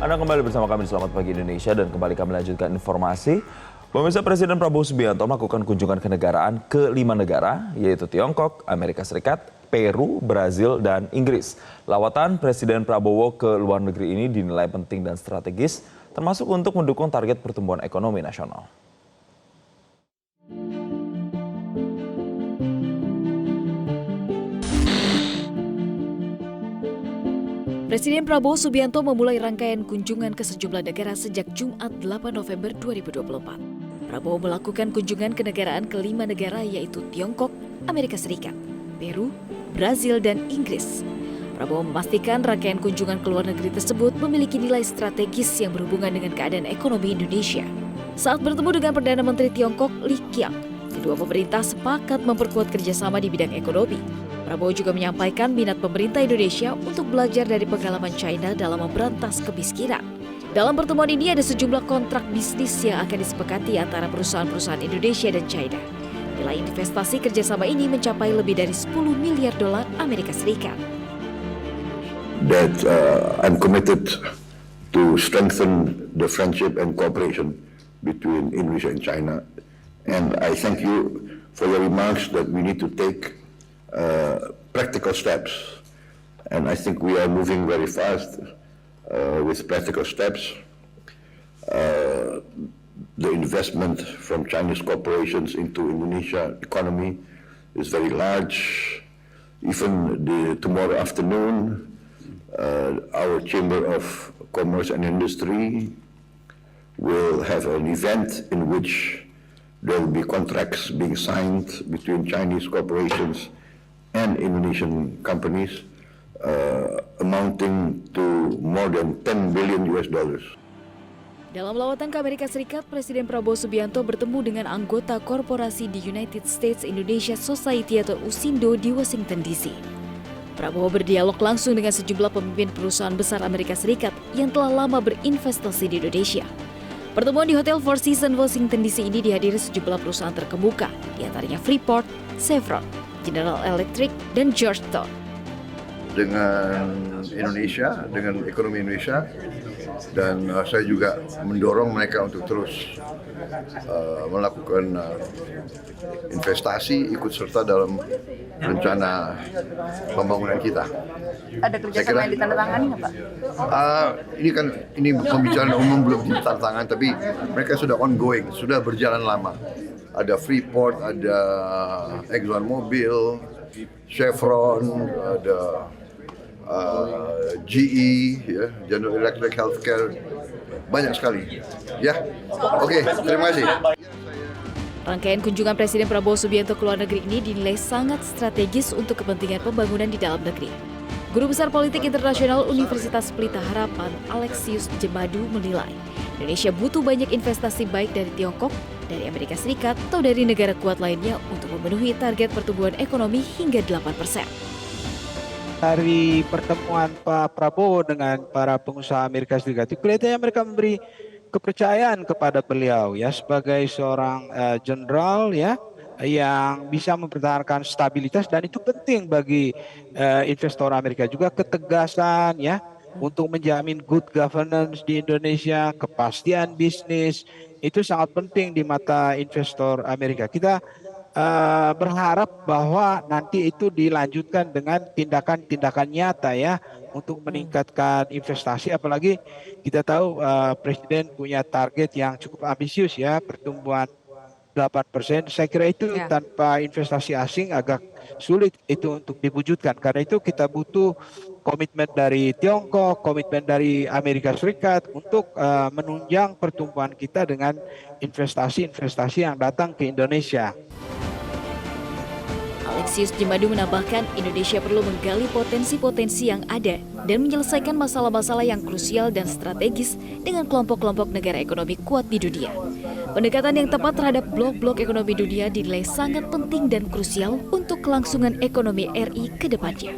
Anda kembali bersama kami di Selamat Pagi Indonesia dan kembali kami lanjutkan informasi. Pemirsa, Presiden Prabowo Subianto melakukan kunjungan kenegaraan ke 5 negara, yaitu Tiongkok, Amerika Serikat, Peru, Brazil, dan Inggris. Lawatan Presiden Prabowo ke luar negeri ini dinilai penting dan strategis, termasuk untuk mendukung target pertumbuhan ekonomi nasional. Presiden Prabowo Subianto memulai rangkaian kunjungan ke sejumlah negara sejak Jumat 8 November 2024. Prabowo melakukan kunjungan kenegaraan ke 5 negara yaitu Tiongkok, Amerika Serikat, Peru, Brazil, dan Inggris. Prabowo memastikan rangkaian kunjungan ke luar negeri tersebut memiliki nilai strategis yang berhubungan dengan keadaan ekonomi Indonesia. Saat bertemu dengan Perdana Menteri Tiongkok, Li Qiang, kedua pemerintah sepakat memperkuat kerjasama di bidang ekonomi. Prabowo juga menyampaikan minat pemerintah Indonesia untuk belajar dari pengalaman China dalam memberantas kemiskinan. Dalam pertemuan ini ada sejumlah kontrak bisnis yang akan disepakati antara perusahaan-perusahaan Indonesia dan China. Nilai investasi kerjasama ini mencapai lebih dari 10 miliar dolar Amerika Serikat. That I'm committed to strengthen the friendship and cooperation between Indonesia and China. And I thank you for your remarks that we need to take practical steps, and I think we are moving very fast with practical steps. The investment from Chinese corporations into Indonesia economy is very large. Even tomorrow afternoon, our Chamber of Commerce and Industry will have an event in which there will be contracts being signed between Chinese corporations and Indonesian companies amounting to more than 10 billion US dollars. Dalam lawatan ke Amerika Serikat, Presiden Prabowo Subianto bertemu dengan anggota korporasi di United States Indonesia Society atau USINDO di Washington DC. Prabowo berdialog langsung dengan sejumlah pemimpin perusahaan besar Amerika Serikat yang telah lama berinvestasi di Indonesia. Pertemuan di Hotel Four Seasons Washington DC ini dihadiri sejumlah perusahaan terkemuka, diantaranya Freeport, Chevron, General Electric, dan Georgetown. Dengan Indonesia, dengan ekonomi Indonesia, dan saya juga mendorong mereka untuk terus melakukan investasi, ikut serta dalam rencana pembangunan kita. Ada kerjasama yang ditandatangani nggak, Pak? Ini pembicaraan umum belum ditandatangani, tapi mereka sudah ongoing, sudah berjalan lama. Ada Freeport, ada ExxonMobil, Chevron, ada GE, ya, General Electric, Healthcare, banyak sekali. Ya, oke, terima kasih. Rangkaian kunjungan Presiden Prabowo Subianto ke luar negeri ini dinilai sangat strategis untuk kepentingan pembangunan di dalam negeri. Guru Besar Politik Internasional Universitas Pelita Harapan, Alexius Jemadu menilai Indonesia butuh banyak investasi baik dari Tiongkok, dari Amerika Serikat, atau dari negara kuat lainnya untuk memenuhi target pertumbuhan ekonomi hingga 8%. Dari pertemuan Pak Prabowo dengan para pengusaha Amerika Serikat itu kelihatannya mereka memberi kepercayaan kepada beliau ya sebagai seorang jenderal ya yang bisa mempertahankan stabilitas, dan itu penting bagi investor Amerika juga, ketegasan ya untuk menjamin good governance di Indonesia, kepastian bisnis itu sangat penting di mata investor Amerika. Kita berharap bahwa nanti itu dilanjutkan dengan tindakan-tindakan nyata ya untuk meningkatkan investasi, apalagi kita tahu Presiden punya target yang cukup ambisius ya, pertumbuhan 8%. Saya kira itu tanpa investasi asing agak sulit itu untuk diwujudkan. Karena itu kita butuh komitmen dari Tiongkok, komitmen dari Amerika Serikat untuk menunjang pertumbuhan kita dengan investasi-investasi yang datang ke Indonesia. Alexius Jemadu menambahkan Indonesia perlu menggali potensi-potensi yang ada dan menyelesaikan masalah-masalah yang krusial dan strategis dengan kelompok-kelompok negara ekonomi kuat di dunia. Pendekatan yang tepat terhadap blok-blok ekonomi dunia dinilai sangat penting dan krusial untuk kelangsungan ekonomi RI ke depannya.